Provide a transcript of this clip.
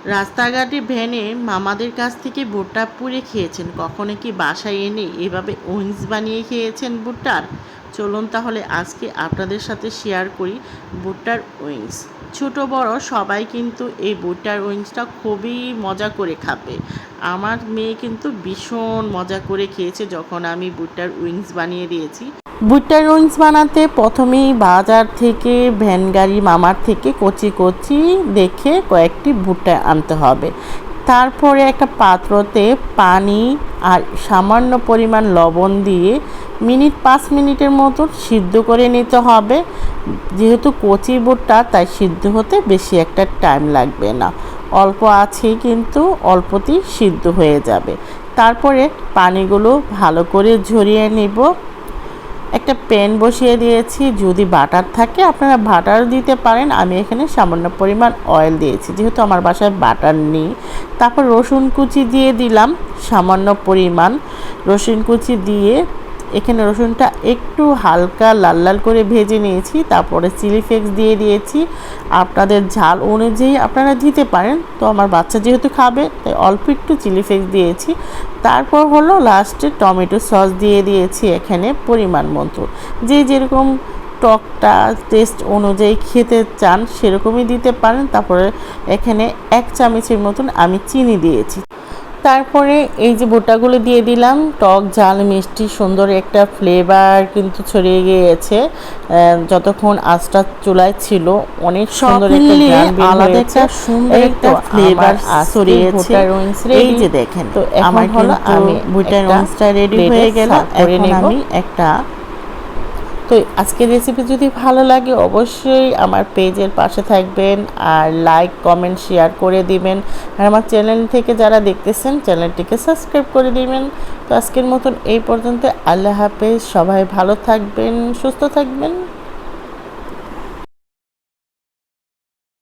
রাস্তাঘাটে ভ্যানে মামাদের কাছ থেকে ভুট্টা পুড়ে খেয়েছেন? কখনো কি বাসায় এনে এভাবে উইংস বানিয়ে খেয়েছেন ভুট্টার? চলুন তাহলে আজকে আপনাদের সাথে শেয়ার করি ভুট্টার উইংস। ছোট বড় সবাই কিন্তু এই ভুট্টার উইংসটা খুবই মজা করে খাবে। আমার মেয়ে কিন্তু ভীষণ মজা করে খেয়েছে যখন আমি ভুট্টার উইংস বানিয়ে দিয়েছি। ভুট্টার উইংস বানাতে প্রথমেই বাজার থেকে ভ্যান গাড়ি মামার থেকে কচি কচি দেখে কয়েকটি ভুট্টা আনতে হবে। তারপরে একটা পাত্রতে পানি আর সামান্য পরিমাণ লবণ দিয়ে 5 মিনিটের মতো সিদ্ধ করে নিতে হবে। যেহেতু কচি ভুট্টা তাই সিদ্ধ হতে বেশি একটা টাইম লাগবে না, অল্প আছেই কিন্তু অল্পতেই সিদ্ধ হয়ে যাবে। তারপরে পানিগুলো ভালো করে ঝরিয়ে নিব। একটা প্যান বসিয়ে দিয়েছি, যদি বাটার থাকে আপনারা বাটার দিতে পারেন, আমি এখানে সামান্য পরিমাণ অয়েল দিয়েছি যেহেতু আমার বাসায় বাটার নেই। তারপর রসুন কুচি দিয়ে দিলাম, সামান্য পরিমাণ রসুন কুচি দিয়ে এখানে রসুনটা একটু হালকা লাল লাল করে ভেজে নিয়েছি। তারপরে চিলি ফ্লেক্স দিয়ে দিয়েছি, আপনাদের ঝাল অনুযায়ী আপনারা দিতে পারেন, তো আমার বাচ্চা যেহেতু খাবে তাই অল্প একটু চিলি ফ্লেক্স দিয়েছি। তারপর হলো লাস্টে টমেটো সস দিয়ে দিয়েছি এখানে পরিমাণ মতো, যে যেরকম টকটা টেস্ট অনুযায়ী খেতে চান সেরকমই দিতে পারেন। তারপরে এখানে 1 চামচের মতন আমি চিনি দিয়েছি। তারপরে এই যে ভুট্টাগুলো দিয়ে দিলাম, টক ঝাল মিষ্টি সুন্দর একটা ফ্লেভার কিন্তু ছড়িয়ে গিয়েছে। যতক্ষণ আঁচটা চুলায় ছিল অনেক সুন্দর একটা গ্রান বের হয়েছে, সুন্দর একটা ফ্লেভার ছড়িয়েছে। এই যে দেখেন, তো এখন হলো আমি ভুট্টার উইংসটা রেডি হয়ে গেল। এখন আমি একটা, তো আজকের রেসিপি যদি ভালো লাগে অবশ্যই আমার পেজের পাশে থাকবেন আর লাইক কমেন্ট শেয়ার করে দিবেন। আর আমার চ্যানেল থেকে যারা দেখতেছেন চ্যানেলটিকে সাবস্ক্রাইব করে দিবেন। তো আজকের মতন এই পর্যন্ত, আল্লাহ হাফেজ, সবাই ভালো থাকবেন, সুস্থ থাকবেন।